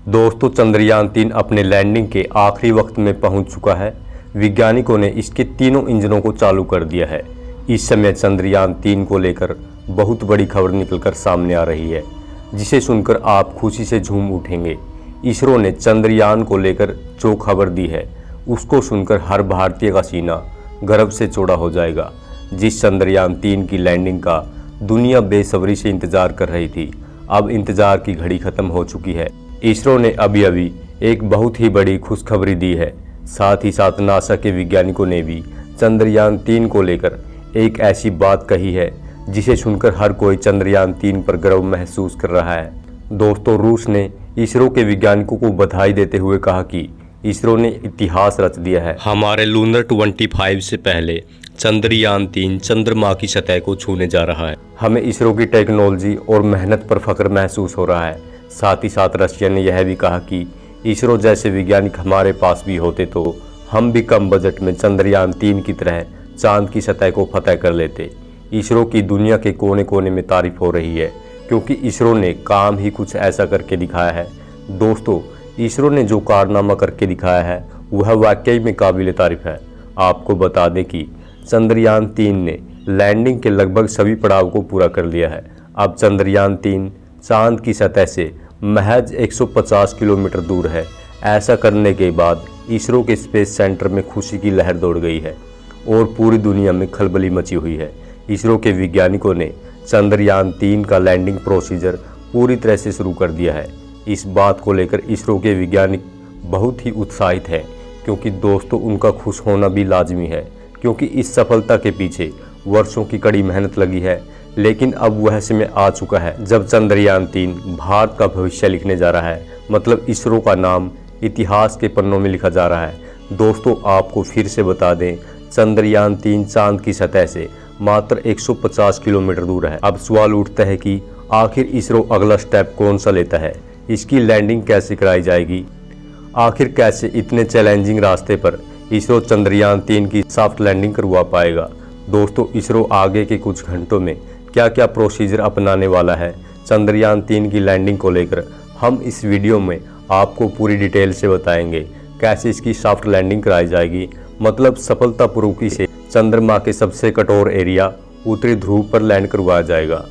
दोस्तों, चंद्रयान-3 अपने लैंडिंग के आखिरी वक्त में पहुंच चुका है। वैज्ञानिकों ने इसके तीनों इंजनों को चालू कर दिया है। इस समय चंद्रयान-3 को लेकर बहुत बड़ी खबर निकलकर सामने आ रही है, जिसे सुनकर आप खुशी से झूम उठेंगे। इसरो ने चंद्रयान को लेकर जो खबर दी है, उसको सुनकर हर भारतीय का सीना गर्व से चौड़ा हो जाएगा। जिस चंद्रयान-3 की लैंडिंग का दुनिया बेसब्री से इंतजार कर रही थी, अब इंतजार की घड़ी खत्म हो चुकी है। इसरो ने अभी एक बहुत ही बड़ी खुशखबरी दी है। साथ ही साथ नासा के वैज्ञानिकों ने भी चंद्रयान-3 को लेकर एक ऐसी बात कही है, जिसे सुनकर हर कोई चंद्रयान-3 पर गर्व महसूस कर रहा है। दोस्तों, रूस ने इसरो के वैज्ञानिकों को बधाई देते हुए कहा कि इसरो ने इतिहास रच दिया है। हमारे लूनर 25 से पहले चंद्रयान-3 चंद्रमा की सतह को छूने जा रहा है। हमें इसरो की टेक्नोलॉजी और मेहनत पर फख्र महसूस हो रहा है। साथ ही साथ रशिया ने यह भी कहा कि इसरो जैसे वैज्ञानिक हमारे पास भी होते तो हम भी कम बजट में चंद्रयान-3 की तरह चांद की सतह को फतह कर लेते। इसरो की दुनिया के कोने कोने में तारीफ हो रही है, क्योंकि इसरो ने काम ही कुछ ऐसा करके दिखाया है। दोस्तों, इसरो ने जो कारनामा करके दिखाया है, वह वाकई में काबिल तारीफ है। आपको बता दें कि चंद्रयान-3 ने लैंडिंग के लगभग सभी पड़ाव को पूरा कर लिया है। अब चंद्रयान-3 चांद की सतह से महज 150 किलोमीटर दूर है। ऐसा करने के बाद इसरो के स्पेस सेंटर में खुशी की लहर दौड़ गई है और पूरी दुनिया में खलबली मची हुई है। इसरो के वैज्ञानिकों ने चंद्रयान-3 का लैंडिंग प्रोसीजर पूरी तरह से शुरू कर दिया है। इस बात को लेकर इसरो के वैज्ञानिक बहुत ही उत्साहित हैं, क्योंकि दोस्तों उनका खुश होना भी लाजमी है, क्योंकि इस सफलता के पीछे वर्षों की कड़ी मेहनत लगी है। लेकिन अब वह समय आ चुका है जब चंद्रयान-3 भारत का भविष्य लिखने जा रहा है। मतलब इसरो का नाम इतिहास के पन्नों में लिखा जा रहा है। दोस्तों, आपको फिर से बता दें, चंद्रयान-3 चांद की सतह से मात्र 150 किलोमीटर दूर है। अब सवाल उठता है कि आखिर इसरो अगला स्टेप कौन सा लेता है? इसकी लैंडिंग कैसे कराई जाएगी? आखिर कैसे इतने चैलेंजिंग रास्ते पर इसरो चंद्रयान-3 की सॉफ्ट लैंडिंग करवा पाएगा? दोस्तों, इसरो आगे के कुछ घंटों में क्या क्या प्रोसीजर अपनाने वाला है चंद्रयान-3 की लैंडिंग को लेकर, हम इस वीडियो में आपको पूरी डिटेल से बताएंगे। कैसे इसकी सॉफ्ट लैंडिंग कराई जाएगी, मतलब सफलतापूर्वक से चंद्रमा के सबसे कठोर एरिया उत्तरी ध्रुव पर लैंड करवाया जाएगा।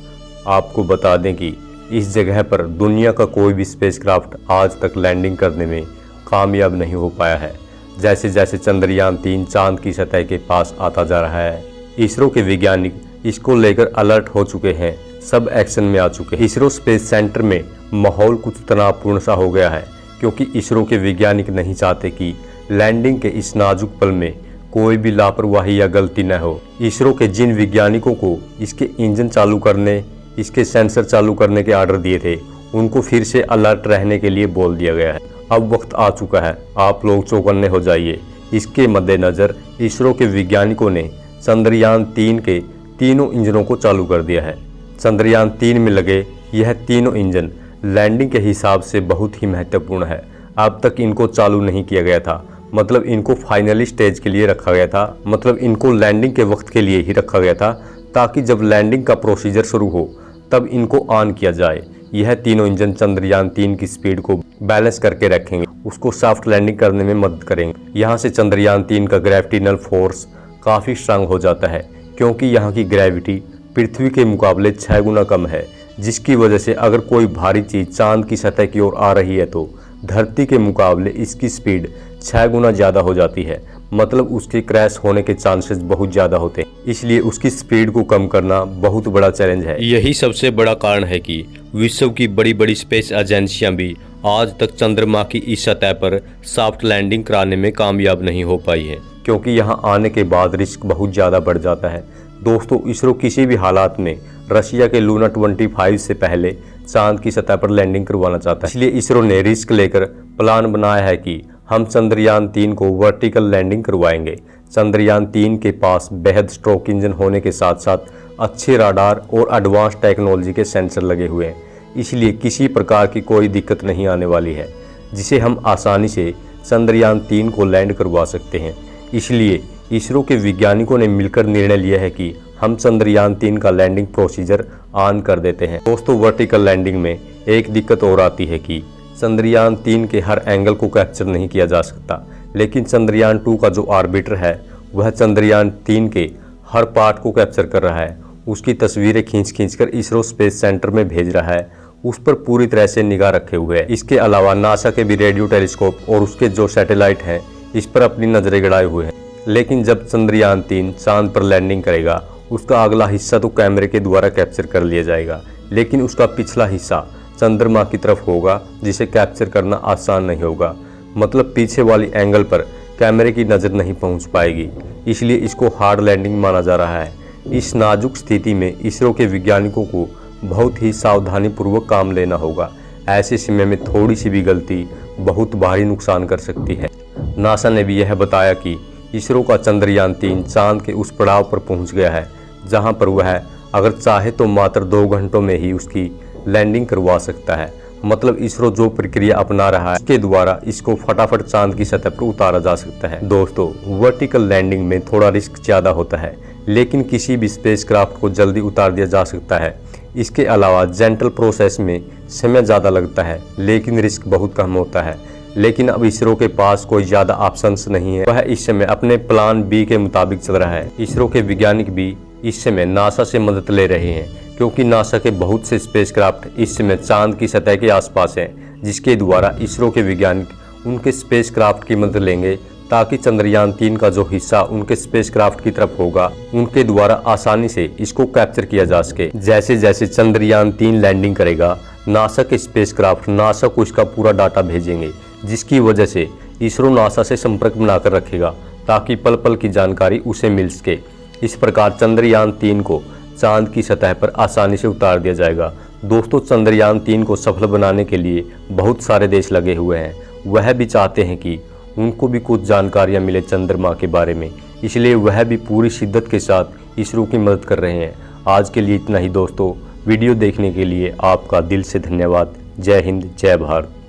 आपको बता दें कि इस जगह पर दुनिया का कोई भी स्पेसक्राफ्ट आज तक लैंडिंग करने में कामयाब नहीं हो पाया है। जैसे जैसे चंद्रयान-3 चांद की सतह के पास आता जा रहा है, इसरो के वैज्ञानिक इसको लेकर अलर्ट हो चुके हैं, सब एक्शन में आ चुके हैं। इसरो स्पेस सेंटर में माहौल कुछ तनावपूर्ण सा हो गया है, क्योंकि इसरो के वैज्ञानिक नहीं चाहते कि लैंडिंग के इस नाजुक पल में कोई भी लापरवाही या गलती न हो। इसरो के जिन वैज्ञानिकों को इसके इंजन चालू करने, इसके सेंसर चालू करने के आर्डर दिए थे, उनको फिर से अलर्ट रहने के लिए बोल दिया गया है। अब वक्त आ चुका है, आप लोग चौकन्ने हो जाइए। इसके मद्देनज़र इसरो के वैज्ञानिकों ने चंद्रयान-3 के तीनों इंजनों को चालू कर दिया है। चंद्रयान-3 में लगे यह तीनों इंजन लैंडिंग के हिसाब से बहुत ही महत्वपूर्ण है। अब तक इनको चालू नहीं किया गया था, मतलब इनको फाइनली स्टेज के लिए रखा गया था, मतलब इनको लैंडिंग के वक्त के लिए ही रखा गया था, ताकि जब लैंडिंग का प्रोसीजर शुरू हो तब इनको ऑन किया जाए। यह तीनों इंजन चंद्रयान-3 की स्पीड को बैलेंस करके रखेंगे, उसको सॉफ्ट लैंडिंग करने में मदद करेंगे। यहाँ से चंद्रयान-3 का ग्रेविटेशनल फोर्स काफ़ी स्ट्रांग हो जाता है, क्योंकि यहाँ की ग्रेविटी पृथ्वी के मुकाबले 6 गुना कम है, जिसकी वजह से अगर कोई भारी चीज़ चांद की सतह की ओर आ रही है तो धरती के मुकाबले इसकी स्पीड 6 गुना ज़्यादा हो जाती है। मतलब उसके क्रैश होने के चांसेस बहुत ज़्यादा होते हैं, इसलिए उसकी स्पीड को कम करना बहुत बड़ा चैलेंज है। यही सबसे बड़ा कारण है कि विश्व की बड़ी बड़ी स्पेस एजेंसियां भी आज तक चंद्रमा की इस सतह पर सॉफ्ट लैंडिंग कराने में कामयाब नहीं हो पाई है, क्योंकि यहाँ आने के बाद रिस्क बहुत ज़्यादा बढ़ जाता है। दोस्तों, इसरो किसी भी हालात में रशिया के लूना 25 से पहले चांद की सतह पर लैंडिंग करवाना चाहता है। इसलिए इसरो ने रिस्क लेकर प्लान बनाया है कि हम चंद्रयान-3 को वर्टिकल लैंडिंग करवाएंगे। चंद्रयान-3 के पास बेहद स्ट्रोक इंजन होने के साथ साथ अच्छे राडार और एडवांस टेक्नोलॉजी के सेंसर लगे हुए हैं, इसलिए किसी प्रकार की कोई दिक्कत नहीं आने वाली है, जिसे हम आसानी से चंद्रयान-3 को लैंड करवा सकते हैं। इसलिए इसरो के वैज्ञानिकों ने मिलकर निर्णय लिया है कि हम चंद्रयान-3 का लैंडिंग प्रोसीजर ऑन कर देते हैं। दोस्तों, वर्टिकल लैंडिंग में एक दिक्कत और आती है कि चंद्रयान 3 के हर एंगल को कैप्चर नहीं किया जा सकता, लेकिन चंद्रयान 2 का जो ऑर्बिटर है वह चंद्रयान 3 के हर पार्ट को कैप्चर कर रहा है। उसकी तस्वीरें खींच कर इसरो स्पेस सेंटर में भेज रहा है, उस पर पूरी तरह से निगाह रखे हुए है। इसके अलावा नासा के भी रेडियो टेलीस्कोप और उसके जो सैटेलाइट हैं इस पर अपनी नजरें गड़ाए हुए हैं। लेकिन जब चंद्रयान 3 चांद पर लैंडिंग करेगा उसका अगला हिस्सा तो कैमरे के द्वारा कैप्चर कर लिया जाएगा, लेकिन उसका पिछला हिस्सा चंद्रमा की तरफ होगा जिसे कैप्चर करना आसान नहीं होगा। मतलब पीछे वाली एंगल पर कैमरे की नज़र नहीं पहुंच पाएगी, इसलिए इसको हार्ड लैंडिंग माना जा रहा है। इस नाजुक स्थिति में इसरो के वैज्ञानिकों को बहुत ही सावधानीपूर्वक काम लेना होगा। ऐसे समय में थोड़ी सी भी गलती बहुत भारी नुकसान कर सकती है। नासा ने भी यह बताया कि इसरो का चंद्रयान 3 चांद के उस पड़ाव पर पहुंच गया है जहां पर वह अगर चाहे तो मात्र 2 घंटों में ही उसकी लैंडिंग करवा सकता है। मतलब इसरो जो प्रक्रिया अपना रहा है उसके द्वारा इसको फटाफट चांद की सतह पर उतारा जा सकता है। दोस्तों, वर्टिकल लैंडिंग में थोड़ा रिस्क ज़्यादा होता है, लेकिन किसी भी स्पेसक्राफ्ट को जल्दी उतार दिया जा सकता है। इसके अलावा जेंटल प्रोसेस में समय ज़्यादा लगता है, लेकिन रिस्क बहुत कम होता है। लेकिन अब इसरो के पास कोई ज़्यादा ऑप्शंस नहीं है, वह इस समय अपने प्लान बी के मुताबिक चल रहा है। इसरो के वैज्ञानिक भी इस समय नासा से मदद ले रहे हैं, क्योंकि नासा के बहुत से स्पेसक्राफ्ट इस समय चांद की सतह के आसपास हैं, जिसके द्वारा इसरो के वैज्ञानिक उनके स्पेसक्राफ्ट की मदद लेंगे ताकि चंद्रयान 3 का जो हिस्सा उनके स्पेसक्राफ्ट की तरफ होगा उनके द्वारा आसानी से इसको कैप्चर किया जा सके। जैसे जैसे चंद्रयान 3 लैंडिंग करेगा, नासा के स्पेसक्राफ्ट नासा को इसका पूरा डाटा भेजेंगे, जिसकी वजह से इसरो नासा से संपर्क बनाकर रखेगा ताकि पल पल की जानकारी उसे मिल सके। इस प्रकार चंद्रयान 3 को चांद की सतह पर आसानी से उतार दिया जाएगा। दोस्तों, चंद्रयान 3 को सफल बनाने के लिए बहुत सारे देश लगे हुए हैं। वह भी चाहते हैं कि उनको भी कुछ जानकारियां मिले चंद्रमा के बारे में, इसलिए वह भी पूरी शिद्दत के साथ इसरो की मदद कर रहे हैं। आज के लिए इतना ही दोस्तों। वीडियो देखने के लिए आपका दिल से धन्यवाद। जय हिंद, जय भारत।